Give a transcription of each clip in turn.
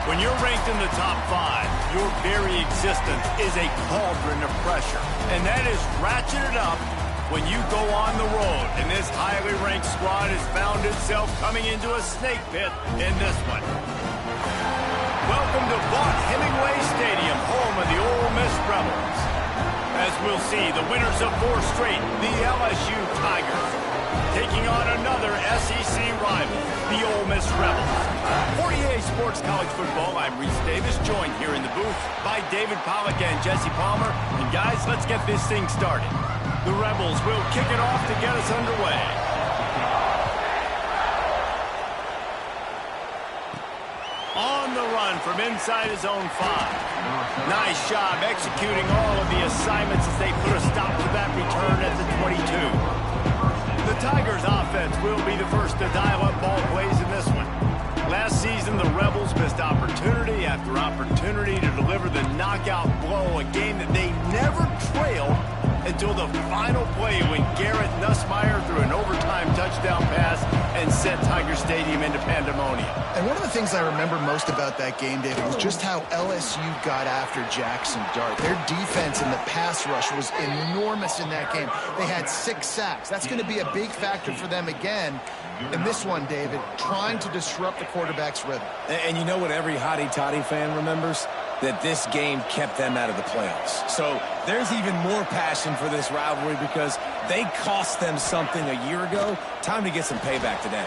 When you're ranked in the top 5, your very existence is a cauldron of pressure. And that is ratcheted up when you go on the road. And this highly ranked squad has found itself coming into a snake pit in this one. Welcome to Vaught Hemingway Stadium, home of the Ole Miss Rebels. As we'll see, the winners of 4 straight, the LSU Tigers, taking on another SEC rival, the Ole Miss Rebels. For EA Sports College Football, I'm Reese Davis, joined here in the booth by David Pollack and Jesse Palmer. And guys, let's get this thing started. The Rebels will kick it off to get us underway. On the run from inside his own 5. Nice job executing all of the assignments as they put a stop to that return at the 22. The Tigers offense will be the first to dial up ball plays in this one. Last season, the Rebels missed opportunity after opportunity to deliver the knockout blow, a game that they never trailed until the final play when Garrett Nussmeier threw an overtime touchdown pass and set Tiger Stadium into pandemonium. And one of the things I remember most about that game, David, was just how LSU got after Jackson Dart. Their defense in the pass rush was enormous in that game. They had 6 sacks. That's going to be a big factor for them again in this one, David, trying to disrupt the quarterback's rhythm. And you know what every hotty-toddy fan remembers? That this game kept them out of the playoffs. So there's even more passion for this rivalry because they cost them something a year ago. Time to get some payback today.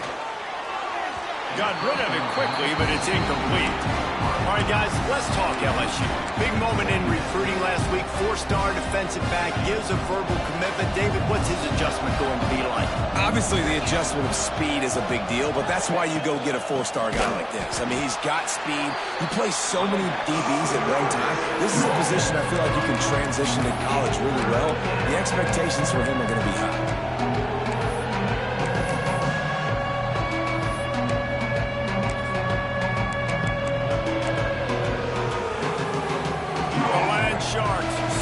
Got rid of it quickly, but it's incomplete. All right, guys, let's talk LSU. Big moment in recruiting last week. 4-star defensive back gives a verbal commitment. David, what's his adjustment going to be like? Obviously, the adjustment of speed is a big deal, but that's why you go get a 4-star guy like this. I mean, he's got speed. He plays so many DBs at one time. This is a position I feel like you can transition to college really well. The expectations for him are going to be high.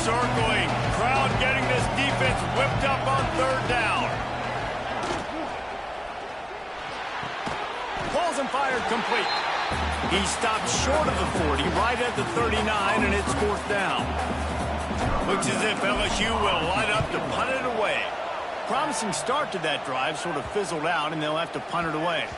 Circling, crowd getting this defense whipped up on 3rd down. Pulls and fired complete. He stopped short of the 40, right at the 39, and it's 4th down. Looks as if LSU will line up to punt it away. Promising start to that drive, sort of fizzled out, and they'll have to punt it away.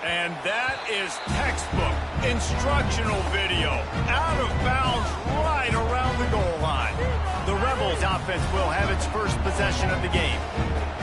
And that is textbook instructional video. Out of bounds right around the goal line. The Rebels offense will have its first possession of the game.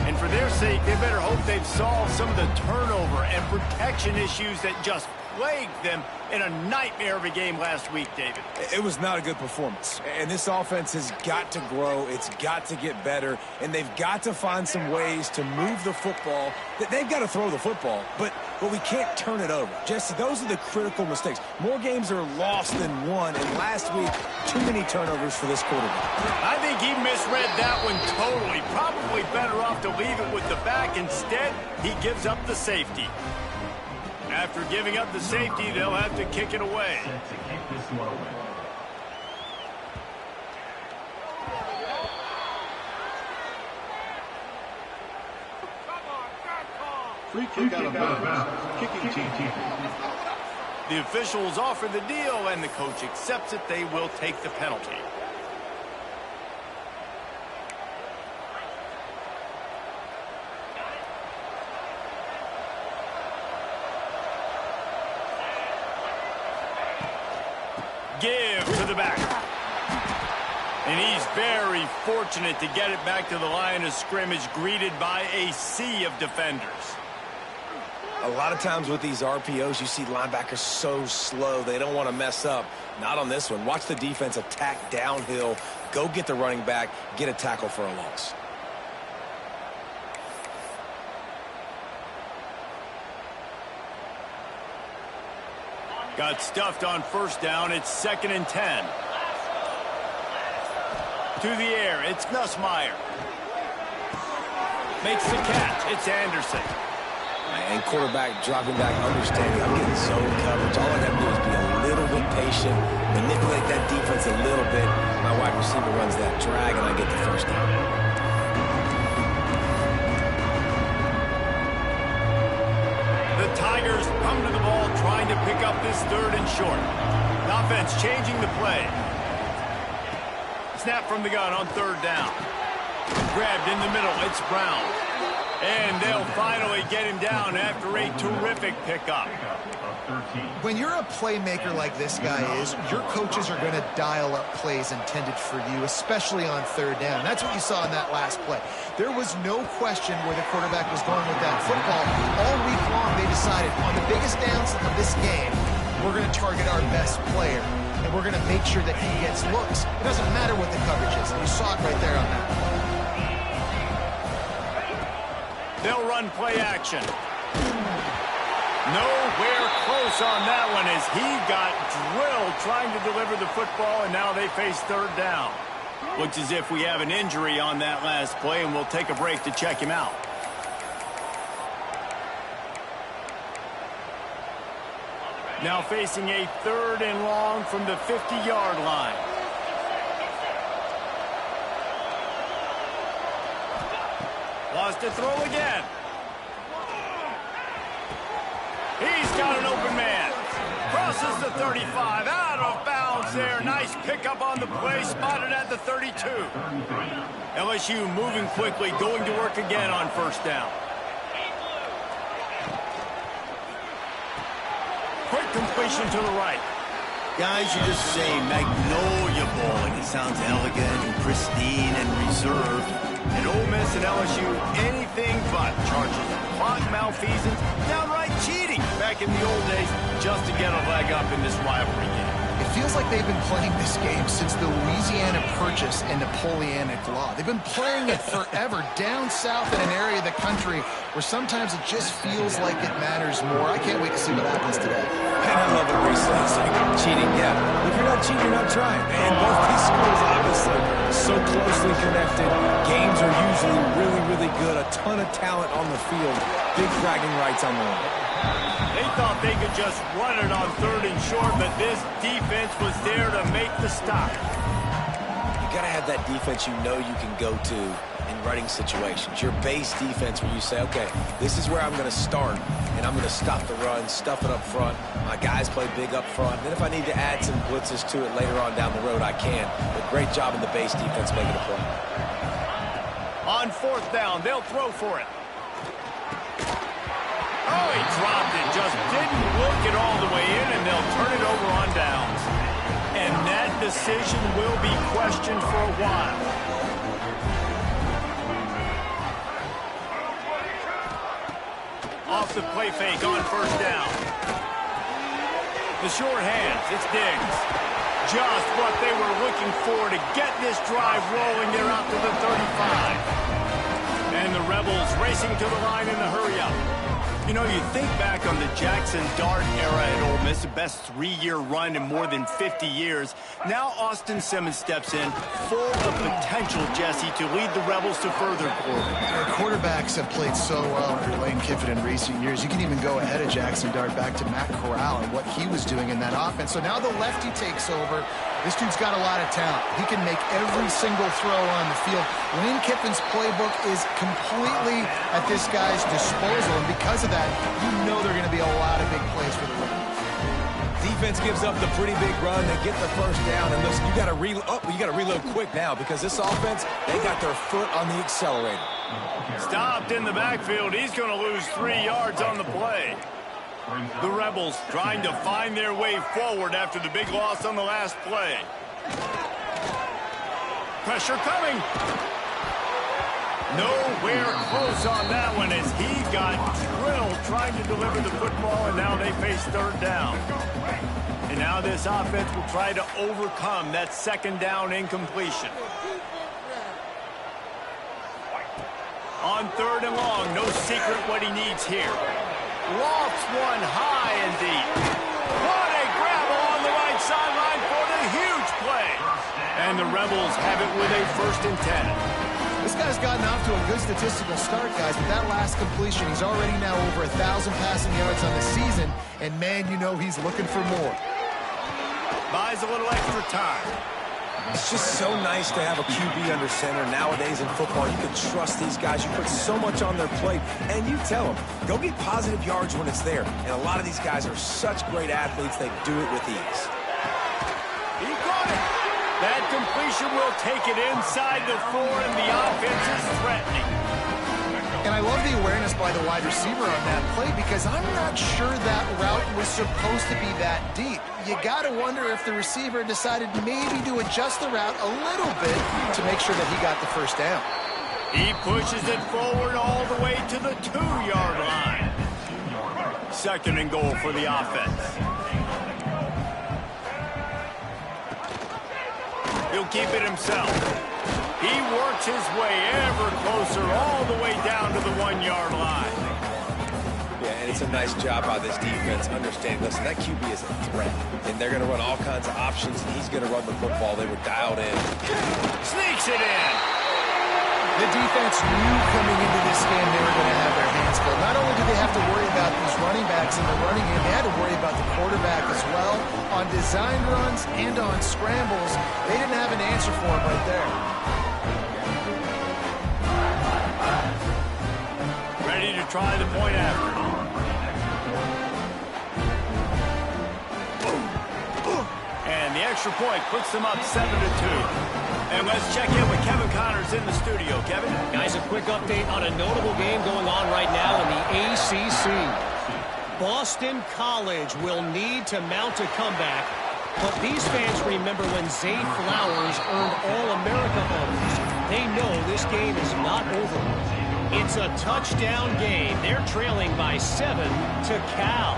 And for their sake, they better hope they've solved some of the turnover and protection issues that just plagued them in a nightmare of a game last week, David. It was not a good performance. And this offense has got to grow. It's got to get better. And they've got to find some ways to move the football. They've got to throw the football, but we can't turn it over. Jesse, those are the critical mistakes. More games are lost than won, and last week, too many turnovers for this quarterback. I think he misread that one totally. Probably better off to leave it with the back. Instead, he gives up the safety. After giving up the safety, they'll have to kick it away. Free kick out of bounds. Kicking team. The officials offer the deal, and the coach accepts it. They will take the penalty. Give to the back. And he's very fortunate to get it back to the line of scrimmage, greeted by a sea of defenders. A lot of times with these RPOs, you see linebackers so slow, they don't want to mess up. Not on this one. Watch the defense attack downhill, go get the running back, get a tackle for a loss. Got stuffed on 1st down. It's 2nd and 10. To the air. It's Nussmeier. Makes the catch. It's Anderson. And quarterback dropping back, understanding I'm getting zone coverage. All I got to do is be a little bit patient, manipulate that defense a little bit. My wide receiver runs that drag, and I get the 1st down. Tigers come to the ball trying to pick up this 3rd and short. The offense changing the play. Snap from the gun on 3rd down. Grabbed in the middle. It's Brown. And they'll finally get him down after a terrific pickup. When you're a playmaker like this guy is, your coaches are going to dial up plays intended for you, especially on 3rd down. That's what you saw in that last play. There was no question where the quarterback was going with that football. All week long, they decided on the biggest downs of this game, we're going to target our best player, and we're going to make sure that he gets looks. It doesn't matter what the coverage is. You saw it right there on that. They'll run play action. Nowhere close on that one as he got drilled trying to deliver the football, and now they face 3rd down. Looks as if we have an injury on that last play, and we'll take a break to check him out. Now facing a 3rd and long from the 50-yard line. Lost to throw again. He's got an open man. Crosses the 35. Out of bounds there. Nice pickup on the play. Spotted at the 32. LSU moving quickly. Going to work again on 1st down. Quick completion to the right. Guys, you just say Magnolia Bowl, and it sounds elegant and pristine and reserved. And Ole Miss and LSU, anything but. Charges of clock malfeasance, downright cheating back in the old days just to get a leg up in this rivalry game. It feels like they've been playing this game since the Louisiana Purchase and Napoleonic Law. They've been playing it forever down south in an area of the country where sometimes it just feels like it matters more. I can't wait to see what happens today. And I love it, Reese. It's like cheating, yeah. If you're not cheating, you're not trying. And both these schools, obviously, so closely connected. Games are usually really, really good. A ton of talent on the field. Big bragging rights on the line. They thought they could just run it on 3rd and short, but this defense was there to make the stop. You got to have that defense you know you can go to in running situations. Your base defense where you say, okay, this is where I'm going to start, and I'm going to stop the run, stuff it up front. My guys play big up front. Then if I need to add some blitzes to it later on down the road, I can. But great job in the base defense making a play. On 4th down, they'll throw for it. Oh, he dropped it. Just didn't look it all the way in, and they'll turn it over on downs. And that decision will be questioned for a while. Off the play fake on 1st down. The short hands, it's Diggs. Just what they were looking for to get this drive rolling. They're out to the 35. And the Rebels racing to the line in the hurry-up. You know, you think back on the Jackson Dart era at Ole Miss, the best 3-year run in more than 50 years. Now Austin Simmons steps in, full of potential, Jesse, to lead the Rebels to further glory. Quarterbacks have played so well under Lane Kiffin in recent years. You can even go ahead of Jackson Dart back to Matt Corral and what he was doing in that offense. So now the lefty takes over. This dude's got a lot of talent. He can make every single throw on the field. Lane Kiffin's playbook is completely at this guy's disposal, and because of that, you know there are going to be a lot of big plays for the Rebels. Defense gives up the pretty big run. They get the 1st down, and listen, you got to reload quick now because this offense, they got their foot on the accelerator. Stopped in the backfield. He's going to lose 3 yards on the play. The Rebels trying to find their way forward after the big loss on the last play. Pressure coming. Nowhere close on that one as he got drilled trying to deliver the football, and now they face 3rd down. And now this offense will try to overcome that 2nd down incompletion. On 3rd and long, no secret what he needs here. Lofts one high and deep. What a grab along the right sideline for the huge play. And the Rebels have it with a 1st and 10. This guy's gotten off to a good statistical start, guys, but that last completion, he's already now over 1,000 passing yards on the season, and man, you know he's looking for more. Buys a little extra time. It's just so nice to have a QB under center. Nowadays in football, you can trust these guys. You put so much on their plate, and you tell them, go get positive yards when it's there. And a lot of these guys are such great athletes, they do it with ease. He caught it. That completion will take it inside the 4, and the offense is threatening. And I love the awareness by the wide receiver on that play because I'm not sure that route was supposed to be that deep. You got to wonder if the receiver decided maybe to adjust the route a little bit to make sure that he got the first down. He pushes it forward all the way to the 2-yard line. 2nd and goal for the offense. He'll keep it himself. He works his way ever closer all the way down to the 1-yard line. Yeah, and it's a nice job by this defense understanding, listen, that QB is a threat, and they're going to run all kinds of options, and he's going to run the football. They were dialed in. Sneaks it in. The defense knew coming into this game they were going to have their hands full. Not only did they have to worry about these running backs in the running game, they had to worry about the quarterback as well. On design runs and on scrambles, they didn't have an answer for him right there. Ready to try the point after. And the extra point puts them up 7-2. And let's check in with Kevin Connors in the studio. Kevin? Guys, a quick update on a notable game going on right now in the ACC. Boston College will need to mount a comeback, but these fans remember when Zay Flowers earned All-America honors. They know this game is not over. It's a touchdown game. They're trailing by 7 to Cal.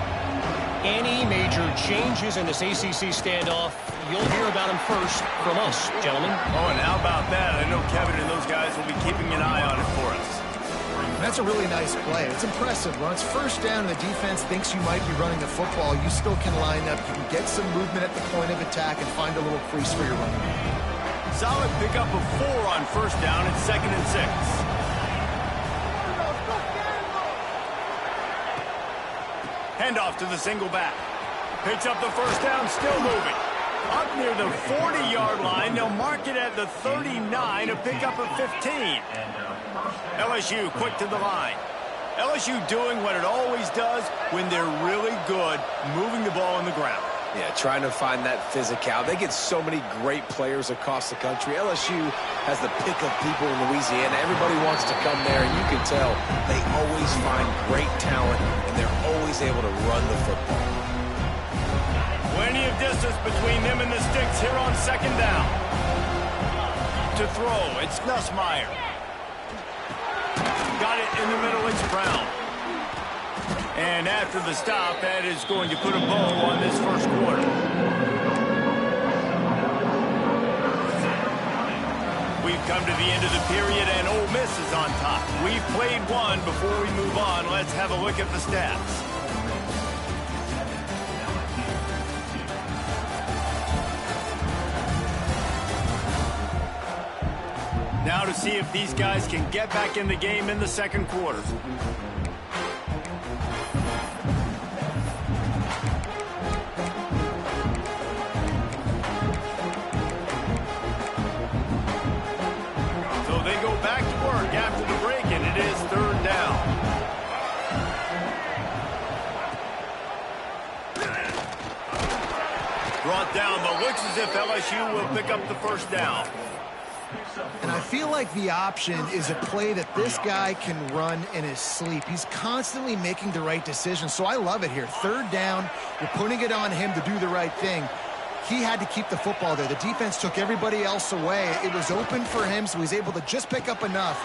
Any major changes in this ACC standoff, you'll hear about them first from us, gentlemen. Oh, and how about that? I know Kevin and those guys will be keeping an eye on it for us. That's a really nice play. It's impressive. When it's first down and the defense thinks you might be running the football, you still can line up. You can get some movement at the point of attack and find a little crease for your running. Solid pickup of 4 on first down and 2nd and 6. Handoff to the single back. Picks up the first down, still moving. Up near the 40-yard line, they'll mark it at the 39, a pickup of 15. LSU quick to the line. LSU doing what it always does when they're really good, moving the ball on the ground. Yeah, trying to find that physicality. They get so many great players across the country. LSU has the pick of people in Louisiana. Everybody wants to come there, and you can tell they always find great talent, and they're always able to run the football. Plenty of distance between them and the sticks here on 2nd down. To throw, it's Nussmeier. Got it in the middle, it's Brown. And after the stop, that is going to put a bow on this first quarter. We've come to the end of the period, and Ole Miss is on top. We've played one. Before we move on, let's have a look at the stats. Now to see if these guys can get back in the game in the second quarter. So they go back to work after the break, and it is 3rd down. Brought down, but looks as if LSU will pick up the first down. And I feel like the option is a play that this guy can run in his sleep. He's constantly making the right decision, so I love it here. 3rd down, you're putting it on him to do the right thing. He had to keep the football there. The defense took everybody else away. It was open for him, so he's able to just pick up enough.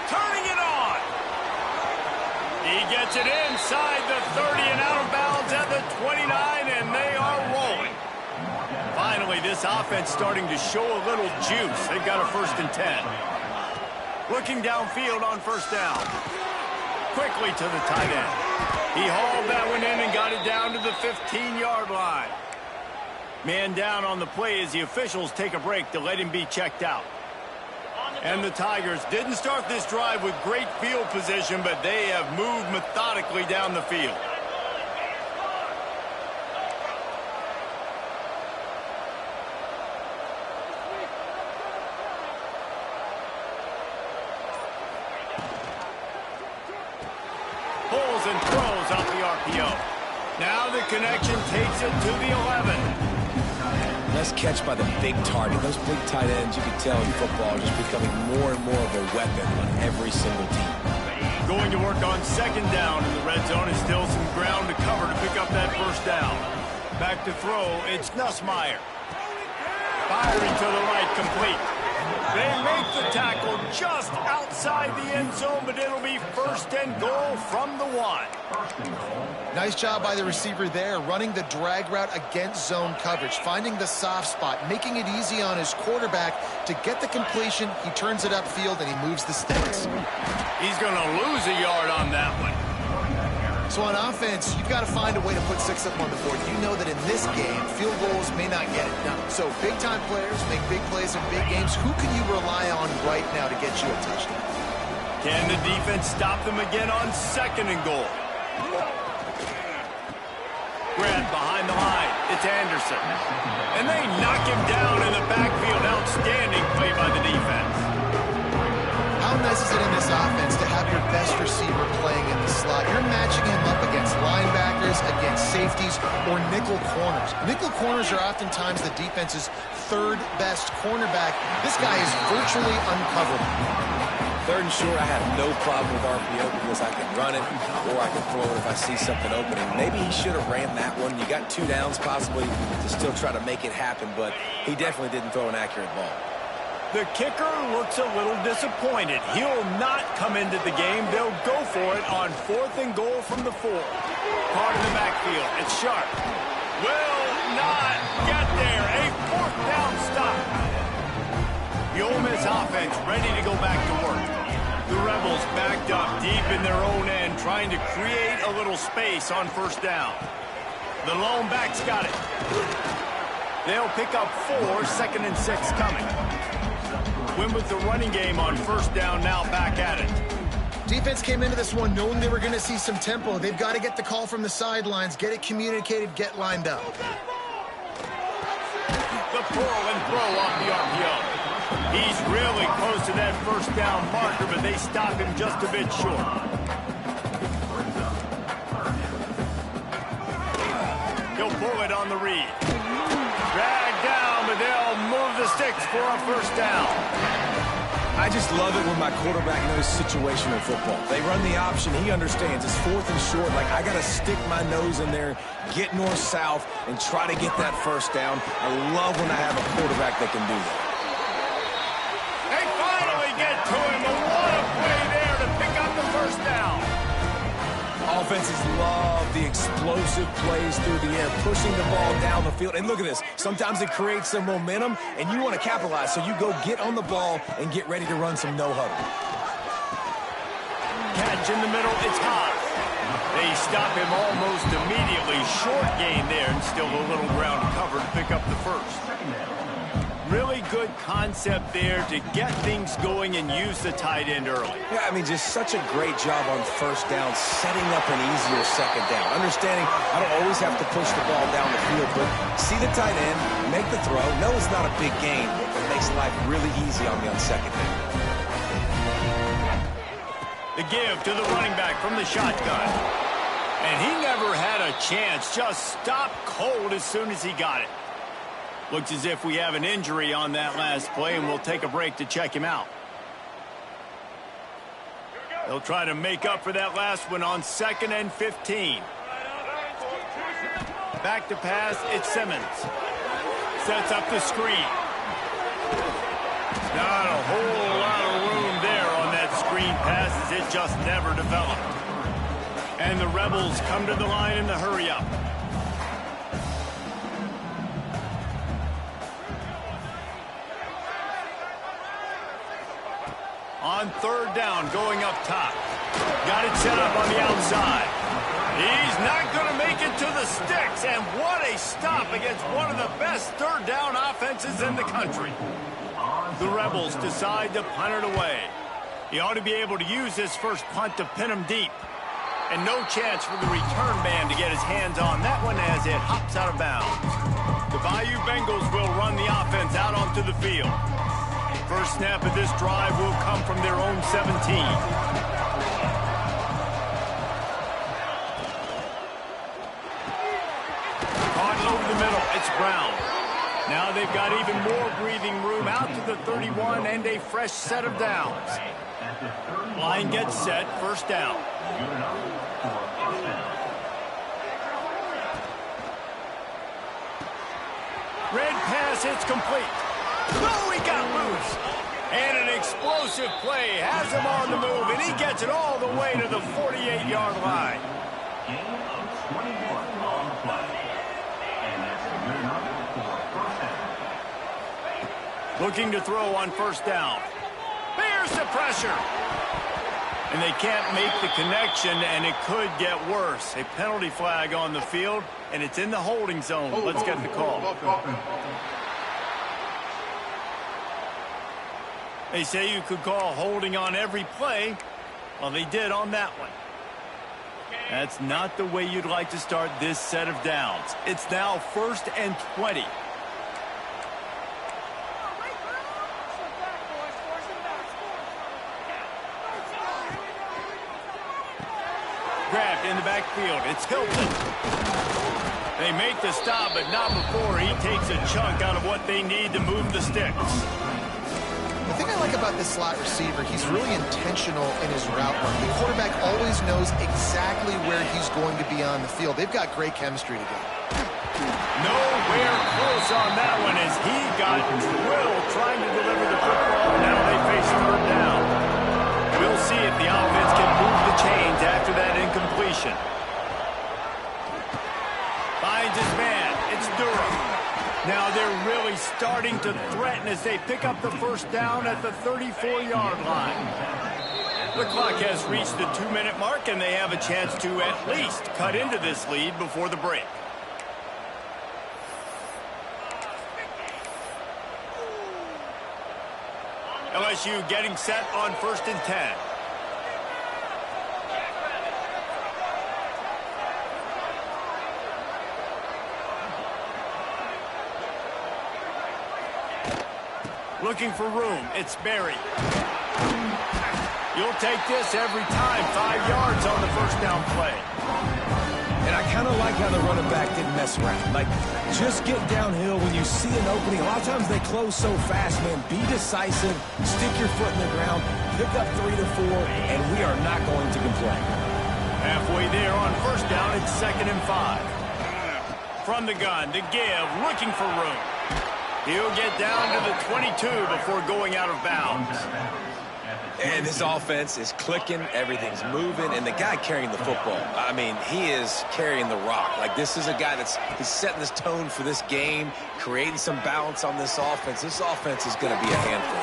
Turning it on. He gets it inside the 30 and out of bounds at the 29, and they are rolling. Finally, this offense starting to show a little juice. They've got a 1st and 10. Looking downfield on first down. Quickly to the tight end. He hauled that one in and got it down to the 15-yard line. Man down on the play as the officials take a break to let him be checked out. And the Tigers didn't start this drive with great field position, but they have moved methodically down the field. and throws off the RPO. Now the connection takes it to the 11. Nice catch by the big target. Those big tight ends, you can tell in football, are just becoming more and more of a weapon on every single team. Going to work on second down in the red zone. Is still some ground to cover to pick up that first down. Back to throw, it's Nussmeier. Firing to the right, complete. They make the tackle just outside the end zone, but it'll be first and goal from the 1. Nice job by the receiver there, running the drag route against zone coverage, finding the soft spot, making it easy on his quarterback to get the completion. He turns it upfield, and he moves the sticks. He's going to lose a yard on that one. So on offense, you've got to find a way to put 6 up on the board. You know that in this game, field goals may not get it done. So big-time players make big plays in big games. Who can you rely on right now to get you a touchdown? Can the defense stop them again on second and goal? Grant behind the line. It's Anderson. And they knock him down in the backfield. Outstanding play by the defense. How nice is it in this offense to have your best receiver playing in the slot? You're matching him up against linebackers, against safeties, or nickel corners. Nickel corners are oftentimes the defense's third best cornerback. This guy is virtually uncoverable. Third and short, I have no problem with RPO because I can run it or I can throw it if I see something opening. Maybe he should have ran that one. You got 2 downs possibly to still try to make it happen, but he definitely didn't throw an accurate ball. The kicker looks a little disappointed. He'll not come into the game. They'll go for it on 4th and goal from the 4. Caught in the backfield. It's Sharp. Will not get there. A 4th down stop. The Ole Miss offense ready to go back to work. The Rebels backed up deep in their own end, trying to create a little space on first down. The lone back's got it. They'll pick up 4, 2nd and 6 coming. Win with the running game on first down, now back at it. Defense came into this one knowing they were going to see some tempo. They've got to get the call from the sidelines, get it communicated, get lined up. The pull and throw off the RPO. He's really close to that first down marker, but they stop him just a bit short. He'll pull it on the read. Drag down, but they'll move the sticks for a first down. I just love it when my quarterback knows situational football. They run the option. He understands. It's 4th and short. Like, I got to stick my nose in there, get north-south, and try to get that first down. I love when I have a quarterback that can do that. They finally get to him, but what a play there to pick up the first down. Offenses love the explosive plays through the air, pushing the ball down the field. And look at this. Sometimes it creates some momentum, and you want to capitalize. So you go get on the ball and get ready to run some no-huddle. Catch in the middle, it's hot. They stop him almost immediately. Short gain there, and still a little ground to cover to pick up the first. Really good concept there to get things going and use the tight end early. Yeah, I mean, just such a great job on first down, setting up an easier second down. Understanding I don't always have to push the ball down the field, but see the tight end, make the throw. No, it's not a big gain, but it makes life really easy on me on second down. The give to the running back from the shotgun. And he never had a chance, just stopped cold as soon as he got it. Looks as if we have an injury on that last play, and we'll take a break to check him out. They'll try to make up for that last one on 2nd and 15. Back to pass, it's Simmons. Sets up the screen. Not a whole lot of room there on that screen pass, as it just never developed. And the Rebels come to the line in the hurry-up. On 3rd down, going up top. Got it set up on the outside. He's not going to make it to the sticks, and what a stop against one of the best 3rd down offenses in the country. The Rebels decide to punt it away. He ought to be able to use this first punt to pin him deep. And no chance for the return man to get his hands on that one as it hops out of bounds. The Bayou Bengals will run the offense out onto the field. First snap of this drive will come from their own 17. the middle. It's Brown. Now they've got even more breathing room out to the 31 and a fresh set of downs. Line gets set, first down. Red pass, it's complete. Oh, he got loose. And an explosive play has him on the move, and he gets it all the way to the 48-yard line. Looking to throw on first down. There's the pressure. And they can't make the connection, and it could get worse. A penalty flag on the field, and it's in the holding zone. Let's get the call. They say you could call holding on every play. Well, they did on that one. That's not the way you'd like to start this set of downs. It's now 1st and 20. Grabbed in the backfield. It's Hilton. They make the stop, but not before he takes a chunk out of what they need to move the sticks. The thing I like about this slot receiver, he's really intentional in his route run. The quarterback always knows exactly where he's going to be on the field. They've got great chemistry together. Nowhere close on that one as he got drilled trying to deliver the football. Now they face 3rd down. We'll see if the offense can move the chains after that incompletion. Finds his man. It's Durham. Now they're really starting to threaten as they pick up the first down at the 34-yard line. The clock has reached the 2-minute mark, and they have a chance to at least cut into this lead before the break. LSU getting set on 1st and 10. Looking for room. It's Berry. You'll take this every time. 5 yards on the first down play. And I kind of like how the running back didn't mess around. Like, just get downhill when you see an opening. A lot of times they close so fast, man. Be decisive. Stick your foot in the ground. Pick up 3 to 4, and we are not going to complain. Halfway there on first down, it's 2nd and 5. From the gun, the give, looking for room. He'll get down to the 22 before going out of bounds. And this offense is clicking, everything's moving, and the guy carrying the football, I mean, he is carrying the rock. Like, this is a guy he's setting this tone for this game, creating some balance on this offense. This offense is going to be a handful.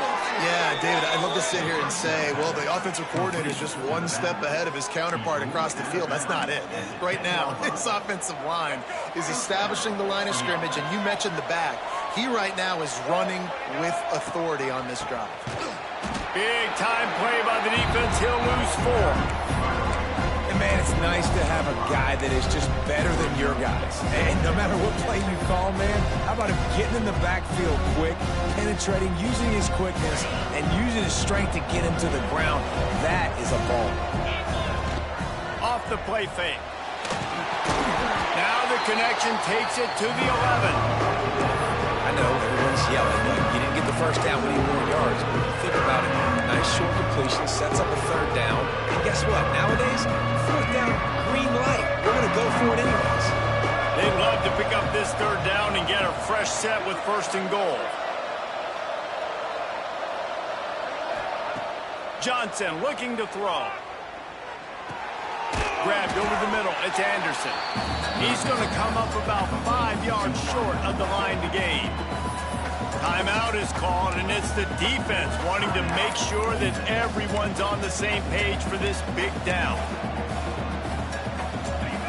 Yeah, David, I'd love to sit here and say, well, the offensive coordinator is just one step ahead of his counterpart across the field. That's not it. Right now, his offensive line is establishing the line of scrimmage, and you mentioned the back. He right now is running with authority on this drive. Big time play by the defense. He'll lose 4. And, man, it's nice to have a guy that is just better than your guys. And no matter what play you call, man, how about him getting in the backfield quick, penetrating, using his quickness, and using his strength to get him to the ground. That is a ball. Off the play fake. Now the connection takes it to the 11. I know everyone's yelling, you didn't get the first down, we need more yards. But think about it. Nice short completion, sets up a 3rd down. And guess what? Nowadays, 4th down, green light. We're going to go for it anyways. They'd love to pick up this 3rd down and get a fresh set with 1st and goal. Johnson looking to throw. Grabbed over the middle. It's Anderson. He's going to come up about 5 yards short of the line to gain. Timeout is called, and it's the defense wanting to make sure that everyone's on the same page for this big down.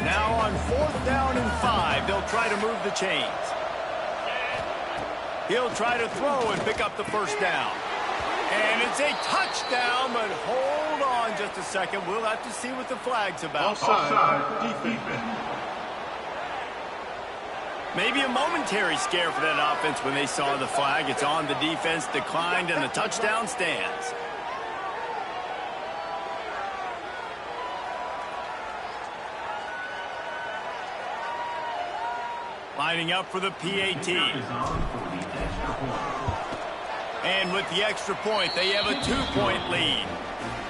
Now on 4th down and 5, they'll try to move the chains. He'll try to throw and pick up the first down. And it's a touchdown, but hold on just a second. We'll have to see what the flag's about. Offside, defense. Maybe a momentary scare for that offense when they saw the flag. It's on the defense, declined, and the touchdown stands. Lining up for the PAT. And with the extra point, they have a 2-point lead.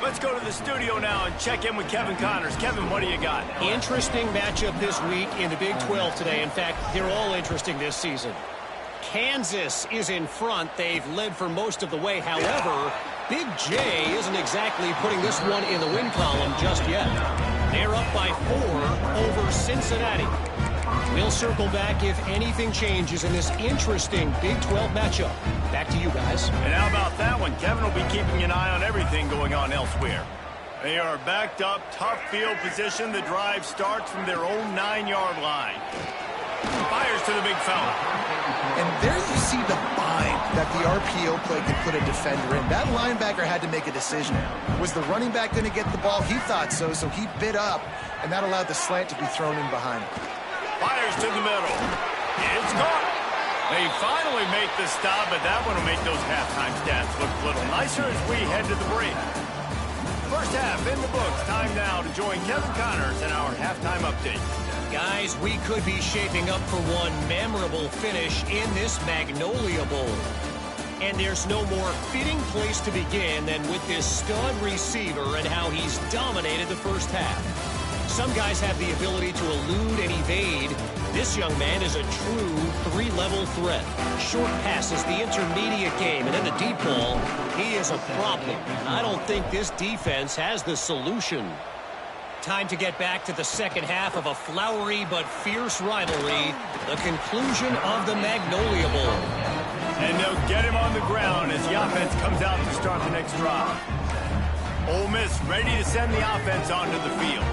Let's go to the studio now and check in with Kevin Connors. Kevin, what do you got? Interesting matchup this week in the Big 12 today. In fact, they're all interesting this season. Kansas is in front. They've led for most of the way. However, Big J isn't exactly putting this one in the win column just yet. They're up by 4 over Cincinnati. We'll circle back if anything changes in this interesting Big 12 matchup. Back to you guys. And how about that one? Kevin will be keeping an eye on everything going on elsewhere. They are backed up, tough field position. The drive starts from their own 9-yard line. Fires to the big fella. And there you see the bind that the RPO play could put a defender in. That linebacker had to make a decision. Was the running back going to get the ball? He thought so, so he bit up, and that allowed the slant to be thrown in behind him. Fires to the middle. It's caught. They finally make the stop, but that one will make those halftime stats look a little nicer as we head to the break. First half in the books. Time now to join Kevin Connors in our halftime update. Guys, we could be shaping up for one memorable finish in this Magnolia Bowl. And there's no more fitting place to begin than with this stud receiver and how he's dominated the first half. Some guys have the ability to elude and evade. This young man is a true 3-level threat. Short passes, the intermediate game, and then the deep ball. He is a problem. I don't think this defense has the solution. Time to get back to the second half of a flowery but fierce rivalry. The conclusion of the Magnolia Bowl. And they'll get him on the ground as the offense comes out to start the next drive. Ole Miss ready to send the offense onto the field.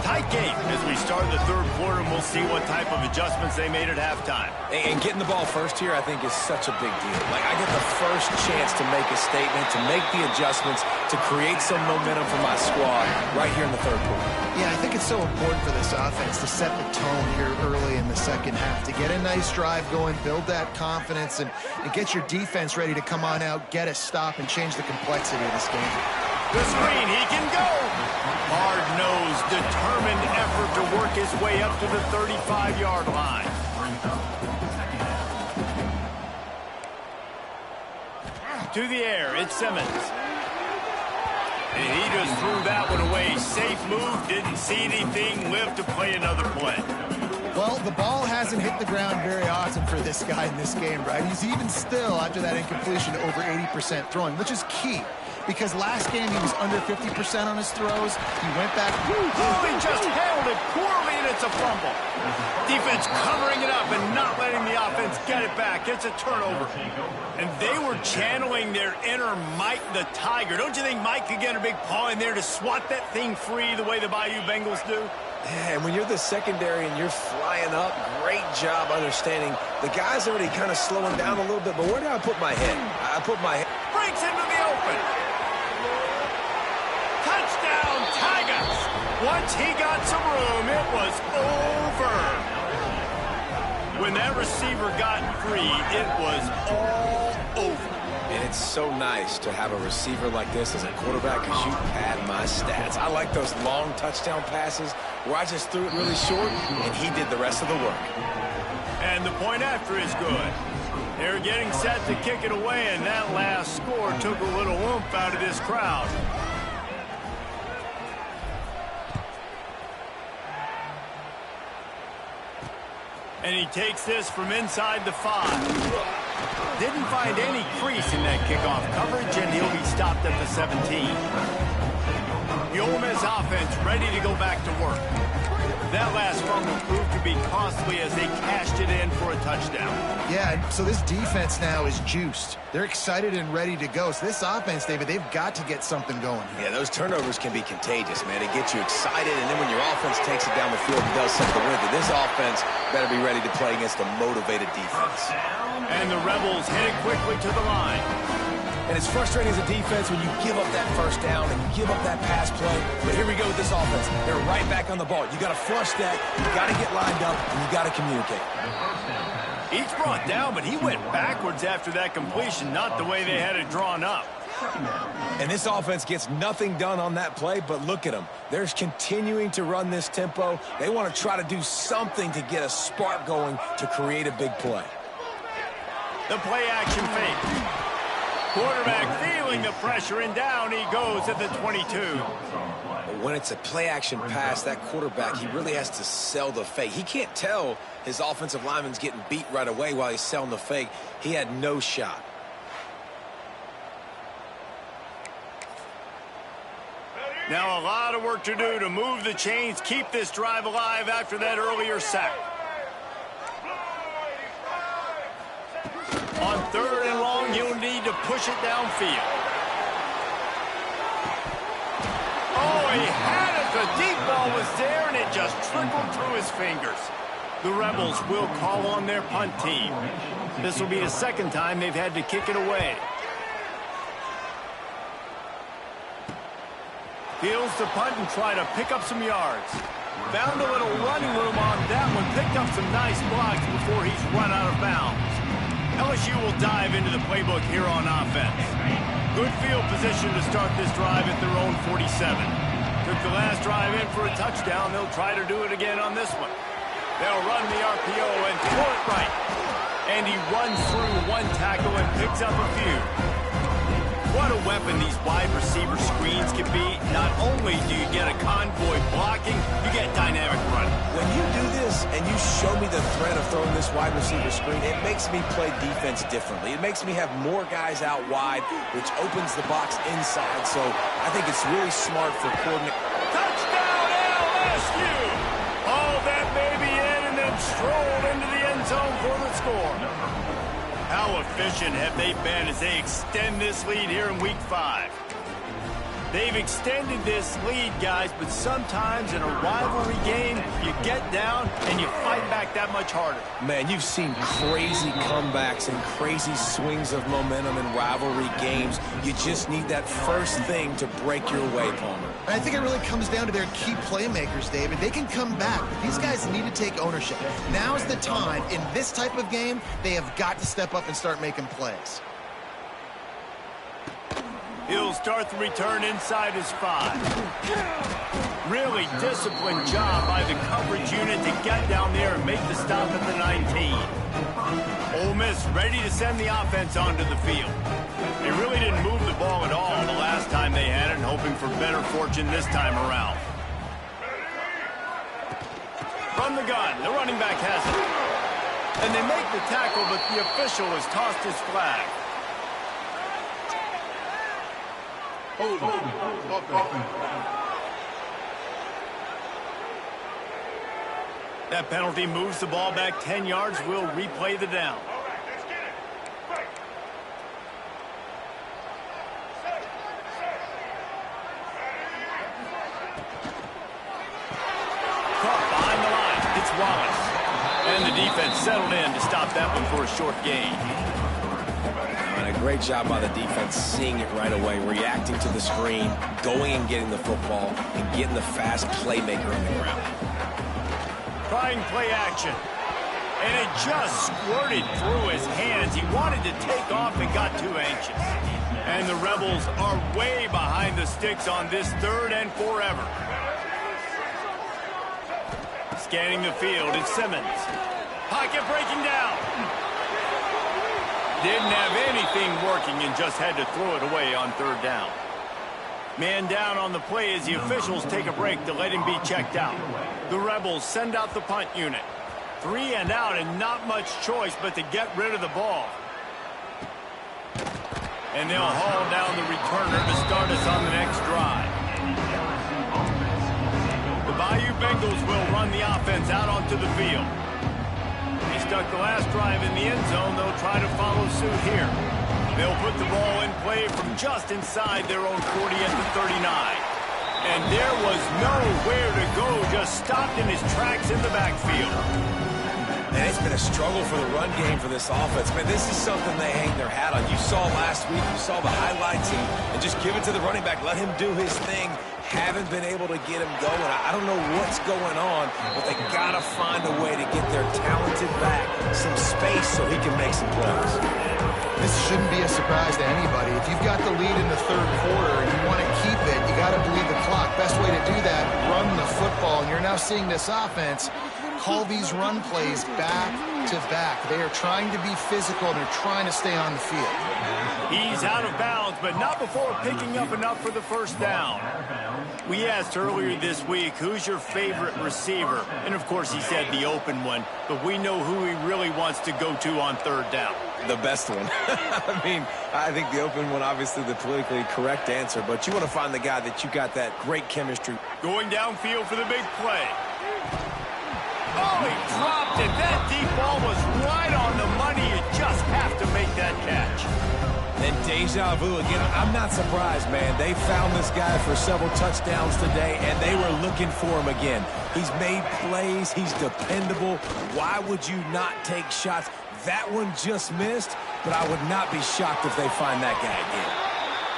Tight game as we start the third quarter, and we'll see what type of adjustments they made at halftime. And getting the ball first here, I think, is such a big deal. Like, I get the first chance to make a statement, to make the adjustments, to create some momentum for my squad right here in the third quarter. Yeah, I think it's so important for this offense to set the tone here early in the second half, to get a nice drive going, build that confidence, and get your defense ready to come on out, get a stop, and change the complexity of this game. The screen, he can go. Hard-nosed, determined effort to work his way up to the 35-yard line. To the air, it's Simmons. And he just threw that one away. Safe move, didn't see anything, lived to play another play. Well, the ball hasn't hit the ground very often for this guy in this game, right? He's even still, after that incompletion, over 80% throwing, which is key. Because last game he was under 50% on his throws. He went back. Oh, he just held it poorly, and it's a fumble. Defense covering it up and not letting the offense get it back. It's a turnover. And they were channeling their inner Mike the Tiger. Don't you think Mike could get a big paw in there to swat that thing free the way the Bayou Bengals do? Yeah, and when you're the secondary and you're flying up, great job understanding. The guy's already kind of slowing down a little bit, but where do I put my head? I put my head. Breaks into the open. Touchdown, Tigers! Once he got some room, it was over. When that receiver got free, it was all over. And it's so nice to have a receiver like this as a quarterback because you pad my stats. I like those long touchdown passes where I just threw it really short and he did the rest of the work. And the point after is good. They're getting set to kick it away, and that last score took a little oomph out of this crowd. And he takes this from inside the 5. Didn't find any crease in that kickoff coverage, and he'll be stopped at the 17. The Ole Miss offense ready to go back to work. That last fumble proved to be costly as they cashed it in for a touchdown. Yeah, so this defense now is juiced. They're excited and ready to go. So this offense, David, they've got to get something going here. Yeah, those turnovers can be contagious, man. It gets you excited, and then when your offense takes it down the field and does something with it, this offense better be ready to play against a motivated defense. And the Rebels hit it quickly to the line. And it's frustrating as a defense when you give up that first down and you give up that pass play. But here we go with this offense. They're right back on the ball. You got to flush that. You got to get lined up, and you got to communicate. He's brought down, but he went backwards after that completion, not the way they had it drawn up. And this offense gets nothing done on that play, but look at them. They're continuing to run this tempo. They want to try to do something to get a spark going to create a big play. The play-action fake. Quarterback feeling the pressure, and down he goes at the 22. But when it's a play-action pass, that quarterback, he really has to sell the fake. He can't tell his offensive lineman's getting beat right away while he's selling the fake. He had no shot. Now a lot of work to do to move the chains, keep this drive alive after that earlier sack. On 3rd and long, you'll need to push it downfield. Oh, he had it. The deep ball was there, and it just trickled through his fingers. The Rebels will call on their punt team. This will be the second time they've had to kick it away. Fields the punt and try to pick up some yards. Found a little running room on that one. Picked up some nice blocks before he's run out of bounds. LSU will dive into the playbook here on offense. Good field position to start this drive at their own 47. Took the last drive in for a touchdown. They'll try to do it again on this one. They'll run the RPO and throw it right. And he runs through one tackle and picks up a few. What a weapon these wide receiver screens can be. Not only do you get a convoy blocking, you get dynamic running. When you do this and you show me the threat of throwing this wide receiver screen, it makes me play defense differently. It makes me have more guys out wide, which opens the box inside. So I think it's really smart for coordinating. Touchdown LSU! Hauled that baby in and then strolled into the end zone for the score. How efficient have they been as they extend this lead here in Week 5? They've extended this lead, guys, but sometimes in a rivalry game, you get down and you fight back that much harder. Man, you've seen crazy comebacks and crazy swings of momentum in rivalry games. You just need that first thing to break your way, Palmer. And I think it really comes down to their key playmakers, David. They can come back, but these guys need to take ownership. Now's the time. In this type of game, they have got to step up and start making plays. He'll start the return inside his 5. Really disciplined job by the coverage unit to get down there and make the stop at the 19. Ole Miss ready to send the offense onto the field. They really didn't move the ball at all the last time they had it, hoping for better fortune this time around. From the gun, the running back has it. And they make the tackle, but the official has tossed his flag. That penalty moves the ball back 10 yards. We'll replay the down. Caught behind the line. It's Wallace. And the defense settled in to stop that one for a short gain. And a great job by the defense seeing it right away, reacting to the screen, going and getting the football, and getting the fast playmaker on the ground. Trying play action. And it just squirted through his hands. He wanted to take off and got too anxious. And the Rebels are way behind the sticks on this 3rd and forever. Scanning the field, it's Simmons. Pocket breaking down. Didn't have anything working and just had to throw it away on 3rd down. Man down on the play as the officials take a break to let him be checked out. The Rebels send out the punt unit. 3 and out and not much choice but to get rid of the ball. And they'll haul down the returner to start us on the next drive. The Bayou Bengals will run the offense out onto the field. They stuck the last drive in the end zone. They'll try to follow suit here. They'll put the ball in play from just inside their own 40 at the 39. And there was nowhere to go, just stopped in his tracks in the backfield. And it's been a struggle for the run game for this offense. Man, this is something they hang their hat on. You saw last week, you saw the highlights, and just give it to the running back. Let him do his thing. Haven't been able to get him going. I don't know what's going on, but they got to find a way to get their talented back some space so he can make some plays. This shouldn't be a surprise to anybody. If you've got the lead in the third quarter and you want to keep it, you got to bleed the clock. Best way to do that, run the football. And you're now seeing this offense call these run plays back to back. They are trying to be physical, and they're trying to stay on the field. He's out of bounds, but not before picking up enough for the first down. We asked earlier this week, who's your favorite receiver? And, of course, he said the open one, but we know who he really wants to go to on third down. The best one. I mean, I think the open one, obviously the politically correct answer, but you want to find the guy that you got that great chemistry. Going downfield for the big play. Oh, he dropped it. That deep ball was right on the money. You just have to make that catch. And deja vu again. I'm not surprised, man. They found this guy for several touchdowns today, and they were looking for him again. He's made plays. He's dependable. Why would you not take shots? That one just missed, but I would not be shocked if they find that guy again.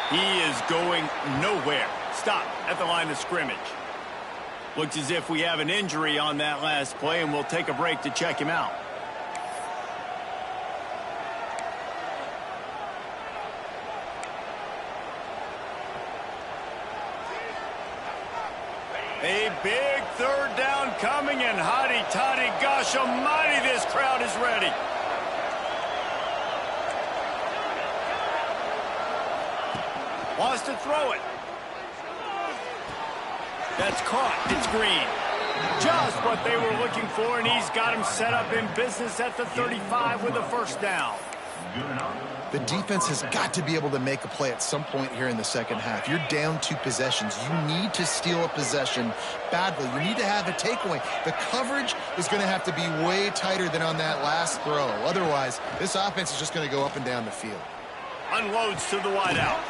He is going nowhere. Stop at the line of scrimmage. Looks as if we have an injury on that last play, and we'll take a break to check him out. A big third down coming, and hotty-toddy, gosh almighty, this crowd is ready. Wants to throw it. That's caught. It's Green. Just what they were looking for, and he's got him set up in business at the 35 with a first down. The defense has got to be able to make a play at some point here in the second half. You're down 2 possessions. You need to steal a possession badly. You need to have a takeaway. The coverage is going to have to be way tighter than on that last throw. Otherwise, this offense is just going to go up and down the field. Unloads to the wideout.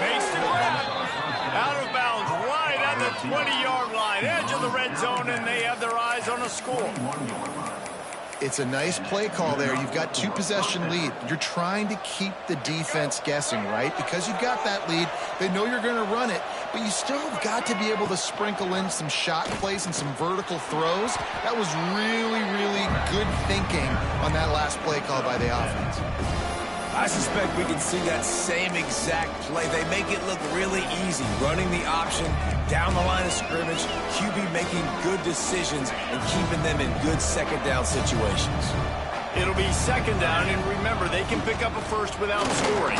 Makes it out of bounds right at the 20-yard line. Edge of the red zone, and they have their eyes on a score. It's a nice play call there. You've got 2-possession lead. You're trying to keep the defense guessing, right? Because you've got that lead, they know you're going to run it, but you still have got to be able to sprinkle in some shot plays and some vertical throws. That was really, really good thinking on that last play call by the offense. I suspect we can see that same exact play. They make it look really easy, running the option down the line of scrimmage, QB making good decisions and keeping them in good second down situations. It'll be second down, and remember, they can pick up a first without scoring.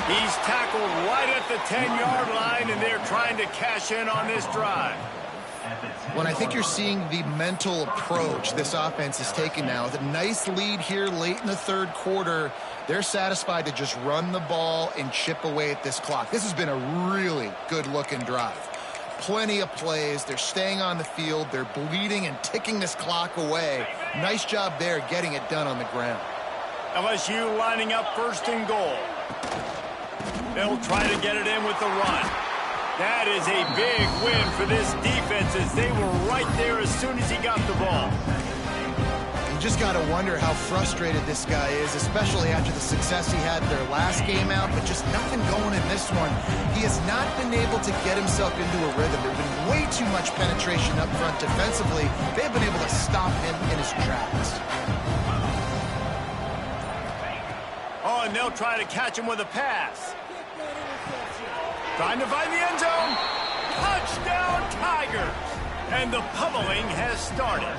He's tackled right at the 10-yard line, and they're trying to cash in on this drive. When I think you're seeing the mental approach this offense is taking now, with a nice lead here late in the third quarter, they're satisfied to just run the ball and chip away at this clock. This has been a really good-looking drive. Plenty of plays. They're staying on the field. They're bleeding and ticking this clock away. Nice job there getting it done on the ground. LSU lining up first and goal. They'll try to get it in with the run. That is a big win for this defense as they were right there as soon as he got the ball. You just got to wonder how frustrated this guy is, especially after the success he had their last game out, but just nothing going in this one. He has not been able to get himself into a rhythm. There's been way too much penetration up front defensively. They've been able to stop him in his tracks. Oh, and they'll try to catch him with a pass. Trying to find the end zone. Touchdown, Tigers. And the pummeling has started.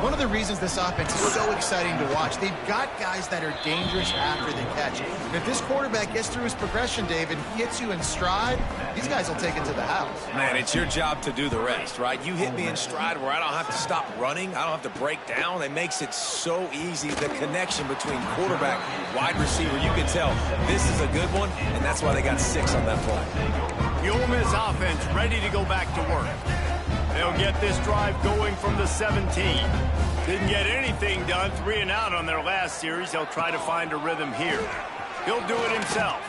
One of the reasons this offense is so exciting to watch, they've got guys that are dangerous after the catch. And if this quarterback gets through his progression, David, he hits you in stride, these guys will take it to the house. Man, it's your job to do the rest, right? You hit me in stride where I don't have to stop running. I don't have to break down. It makes it so easy. The connection between quarterback and wide receiver, you can tell this is a good one, and that's why they got 6 on that play. The Ole Miss offense ready to go back to work. They'll get this drive going from the 17. Didn't get anything done, 3 and out on their last series. They'll try to find a rhythm here. He'll do it himself.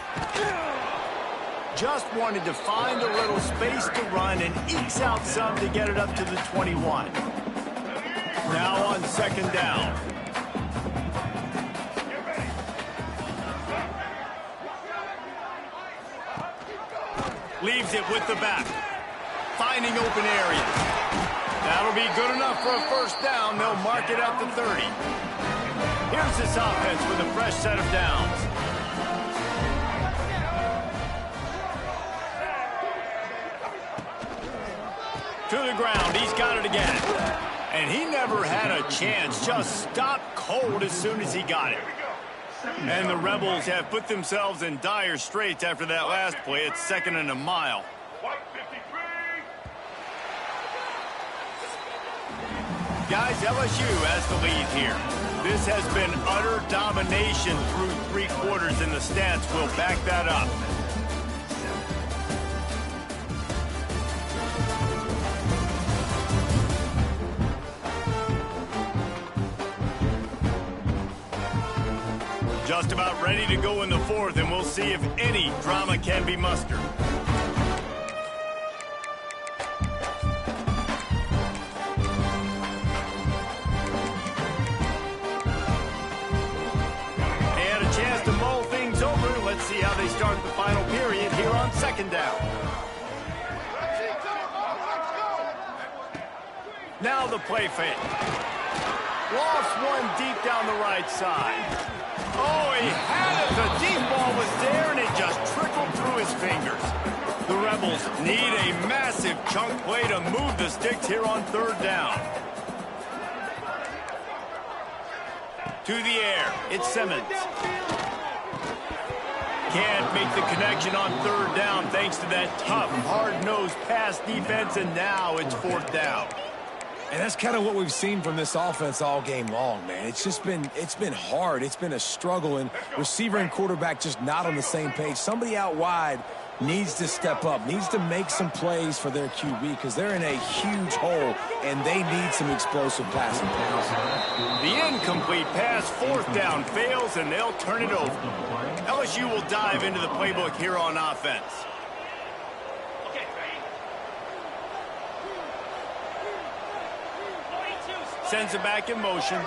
Just wanted to find a little space to run and ekes out some to get it up to the 21. Now on second down. Leaves it with the back. Finding open area. That'll be good enough for a first down. They'll mark it at the 30. Here's this offense with a fresh set of downs. To the ground, he's got it again. And he never had a chance, just stopped cold as soon as he got it. And the Rebels have put themselves in dire straits after that last play. It's 2nd and a mile. Guys, LSU has the lead here. This has been utter domination through 3 quarters, and the stats will back that up. Just about ready to go in the 4th, and we'll see if any drama can be mustered. They had a chance to mull things over. Let's see how they start the final period here on 2nd down. Now the play fake. Lost one deep down the right side. Oh, he had it. The deep ball was there, and it just trickled through his fingers. The Rebels need a massive chunk play to move the sticks here on 3rd down. To the air, it's Simmons. Can't make the connection on 3rd down thanks to that tough, hard-nosed pass defense, and now it's 4th down. And that's kind of what we've seen from this offense all game long, man. It's been hard. It's been a struggle, and receiver and quarterback just not on the same page. Somebody out wide needs to step up, needs to make some plays for their QB because they're in a huge hole, and they need some explosive passing plays. The incomplete pass, 4th down, fails, and they'll turn it over. LSU will dive into the playbook here on offense. Sends it back in motion.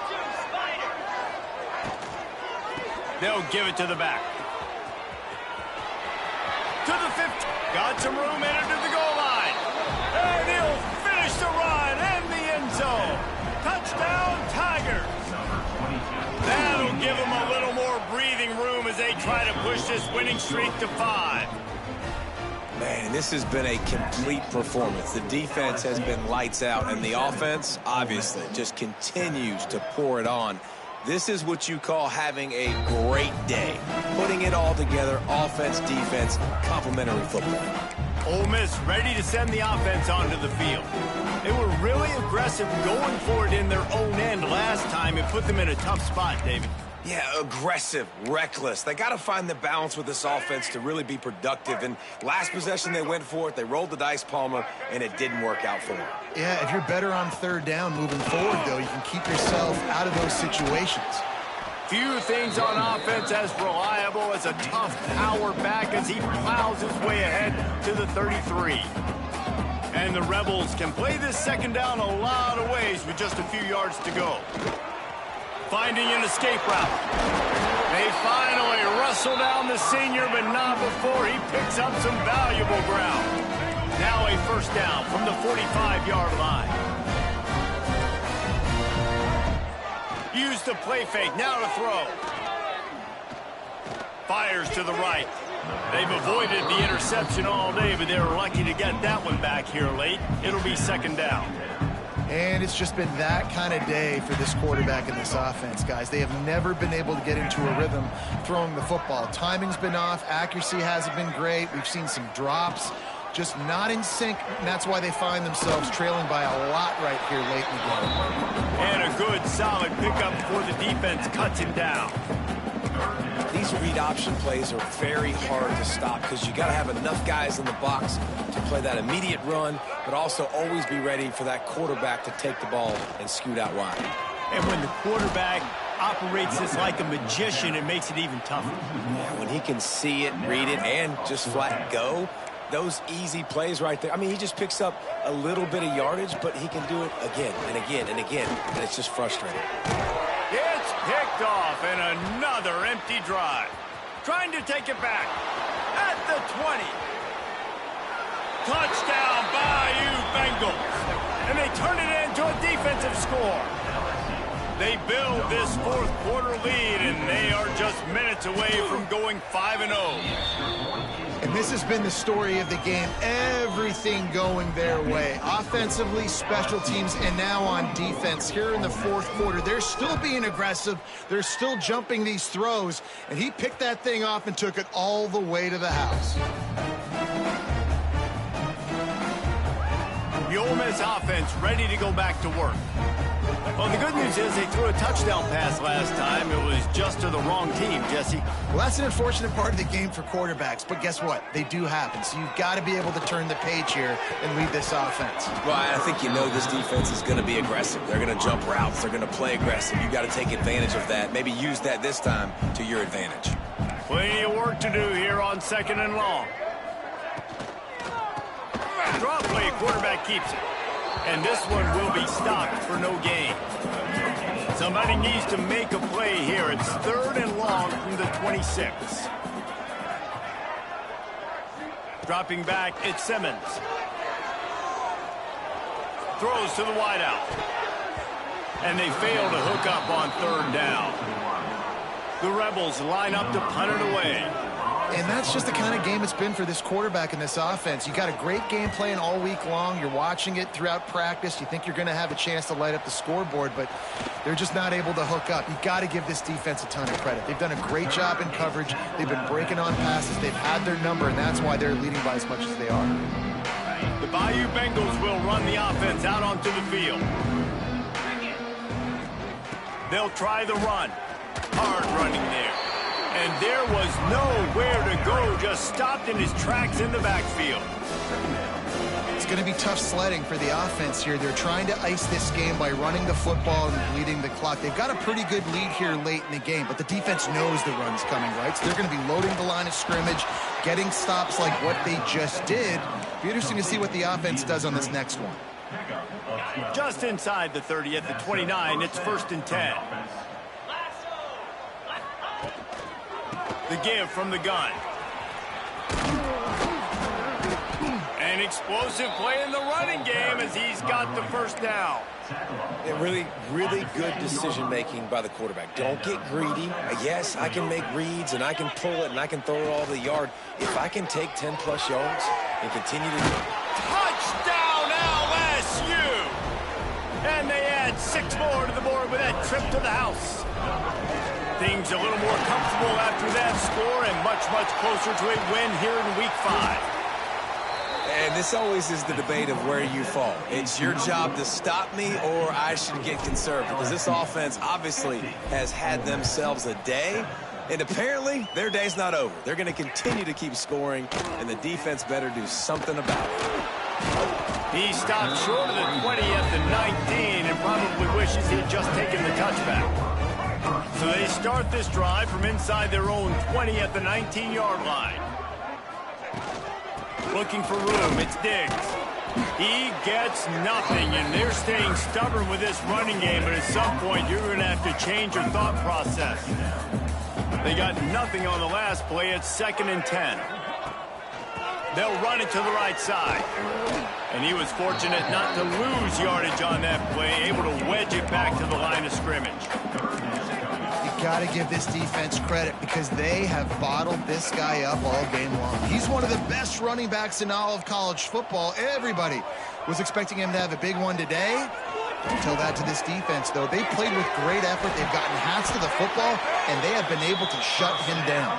They'll give it to the back. To the 50. Got some room, headed to the goal line. And he'll finish the run in the end zone. Touchdown, Tigers. That'll give them a little more breathing room as they try to push this winning streak to 5. Man, this has been a complete performance. The defense has been lights out, and the offense, obviously, just continues to pour it on. This is what you call having a great day. Putting it all together, offense, defense, complementary football. Ole Miss ready to send the offense onto the field. They were really aggressive going for it in their own end last time. It put them in a tough spot, David. Yeah, aggressive, reckless. They got to find the balance with this offense to really be productive. And last possession, they went for it. They rolled the dice, Palmer, and it didn't work out for them. Yeah, if you're better on 3rd down moving forward, though, you can keep yourself out of those situations. Few things on offense as reliable as a tough power back as he plows his way ahead to the 33. And the Rebels can play this 2nd down a lot of ways with just a few yards to go. Finding an escape route. They finally wrestle down the senior, but not before he picks up some valuable ground. Now a 1st down from the 45-yard line. Use the play fake, now to throw. Fires to the right. They've avoided the interception all day, but they were lucky to get that one back here late. It'll be 2nd down. And it's just been that kind of day for this quarterback and this offense, guys. They have never been able to get into a rhythm throwing the football. Timing's been off. Accuracy hasn't been great. We've seen some drops, just not in sync, and that's why they find themselves trailing by a lot right here late in the game. And a good, solid pickup before the defense cuts him down. These read option plays are very hard to stop because you got to have enough guys in the box to play that immediate run, but also always be ready for that quarterback to take the ball and scoot out wide. And when the quarterback operates this like a magician, it makes it even tougher. Yeah, when he can see it, read it, and just flat go, those easy plays right there. I mean, he just picks up a little bit of yardage, but he can do it again and again and again, and it's just frustrating. It's picked off, and another empty drive. Trying to take it back at the 20. Touchdown, Bayou Bengals. And they turn it into a defensive score. They build this fourth quarter lead, and they are just minutes away from going 5-0. And this has been the story of the game. Everything going their way. Offensively, special teams, and now on defense. Here in the fourth quarter, they're still being aggressive. They're still jumping these throws. And he picked that thing off and took it all the way to the house. The Ole Miss offense ready to go back to work. Well, the good news is they threw a touchdown pass last time. It was just to the wrong team, Jesse. Well, that's an unfortunate part of the game for quarterbacks, but guess what? They do happen, so you've got to be able to turn the page here and lead this offense. Well, I think you know this defense is going to be aggressive. They're going to jump routes. They're going to play aggressive. You've got to take advantage of that. Maybe use that this time to your advantage. Plenty of work to do here on 2nd and long. Draw play, quarterback keeps it. And this one will be stopped for no gain. Somebody needs to make a play here. It's 3rd and long from the 26. Dropping back, it's Simmons. Throws to the wideout. And they fail to hook up on 3rd down. The Rebels line up to punt it away. And that's just the kind of game it's been for this quarterback in this offense. You got a great game plan all week long. You're watching it throughout practice. You think you're going to have a chance to light up the scoreboard, but they're just not able to hook up. You got to give this defense a ton of credit. They've done a great job in coverage. They've been breaking on passes. They've had their number, and that's why they're leading by as much as they are. The Bayou Bengals will run the offense out onto the field. They'll try the run. Hard running there. And there was nowhere to go, just stopped in his tracks in the backfield. It's going to be tough sledding for the offense here. They're trying to ice this game by running the football and bleeding the clock. They've got a pretty good lead here late in the game, but the defense knows the run's coming, right? So they're going to be loading the line of scrimmage, getting stops like what they just did. Be interesting to see what the offense does on this next one. Just inside the 30 at the 29, it's 1st and 10. The give from the gun. An explosive play in the running game as he's got the 1st down. Yeah, really good decision-making by the quarterback. Don't get greedy. Yes, I can make reads, and I can pull it, and I can throw it all the yard. If I can take 10-plus yards and continue to... Touchdown, LSU! And they add 6 more to the board with that trip to the house. Things a little more comfortable after that score and much closer to a win here in Week 5. And this always is the debate of where you fall. It's your job to stop me or I should get conservative, because this offense obviously has had themselves a day, and apparently their day's not over. They're going to continue to keep scoring, and the defense better do something about it. He stopped short of the 20 at the 19 and probably wishes he had just taken the touchback. So they start this drive from inside their own 20 at the 19-yard line. Looking for room, it's Diggs. He gets nothing, and they're staying stubborn with this running game, but at some point you're going to have to change your thought process. They got nothing on the last play. It's 2nd and 10. They'll run it to the right side. And he was fortunate not to lose yardage on that play, able to wedge it back to the line of scrimmage. Got to give this defense credit because they have bottled this guy up all game long. He's one of the best running backs in all of college football. Everybody was expecting him to have a big one today. Don't tell that to this defense, though. They played with great effort. They've gotten hats to the football, and they have been able to shut him down.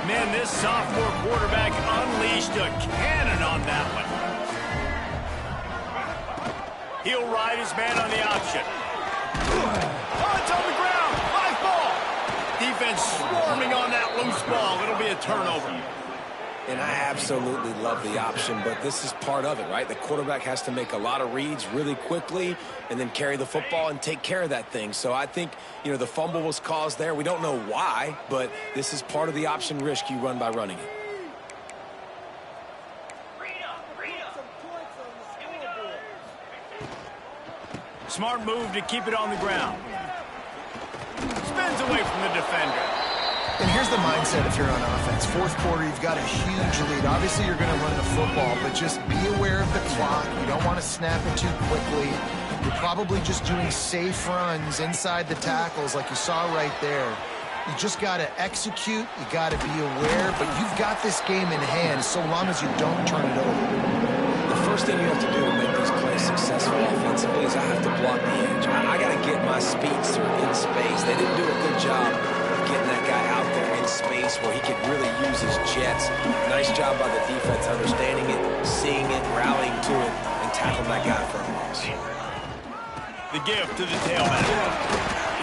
Man, this sophomore quarterback unleashed a cannon on that one. He'll ride his man on the option. Oh, it's on the ground. Defense swarming on that loose ball. It'll be a turnover. And I absolutely love the option, but this is part of it, right? The quarterback has to make a lot of reads really quickly and then carry the football and take care of that thing. So I think, the fumble was caused there. We don't know why, but this is part of the option risk you run by running it. Smart move to keep it on the ground. Spins away from the defender. And here's the mindset if you're on offense. Fourth quarter, you've got a huge lead. Obviously, you're going to run the football, but just be aware of the clock. You don't want to snap it too quickly. You're probably just doing safe runs inside the tackles like you saw right there. You just got to execute. You got to be aware. But you've got this game in hand so long as you don't turn it over. The first thing you have to do to make these plays successful offensively is I have to block the edge. I got to get my speedster in space. They didn't do a good job of getting that guy out there in space where he could really use his jets. Nice job by the defense understanding it, seeing it, rallying to it, and tackling that guy for a loss. The give to the tailback.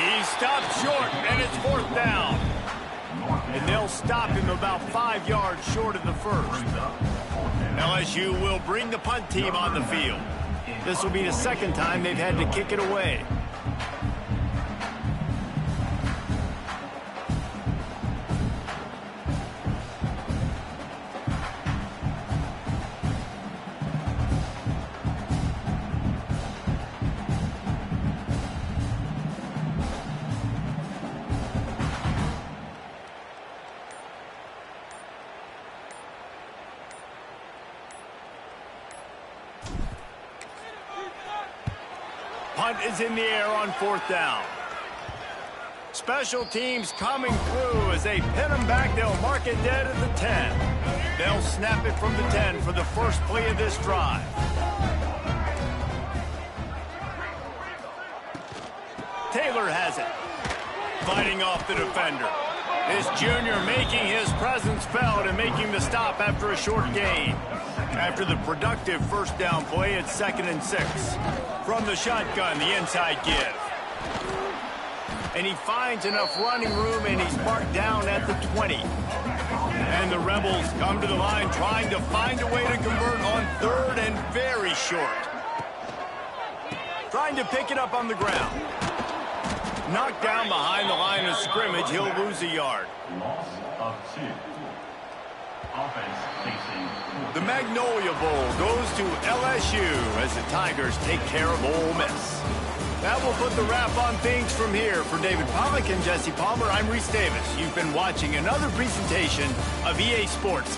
He stopped short, and it's 4th down. And they'll stop him about 5 yards short of the first. LSU will bring the punt team on the field. This will be the second time they've had to kick it away. Punt is in the air on 4th down. Special teams coming through as they pin them back. They'll mark it dead at the 10. They'll snap it from the 10 for the first play of this drive. Taylor has it. Fighting off the defender. This junior making his presence felt and making the stop after a short gain. After the productive first down play, it's 2nd and 6. From the shotgun, the inside give. And he finds enough running room, and he's marked down at the 20. And the Rebels come to the line trying to find a way to convert on 3rd and very short. Trying to pick it up on the ground. Knocked down behind the line of scrimmage, he'll lose a yard. Loss of 2. Offense facing. The Magnolia Bowl goes to LSU as the Tigers take care of Ole Miss. That will put the wrap on things from here. For David Pollack and Jesse Palmer, I'm Reese Davis. You've been watching another presentation of EA Sports.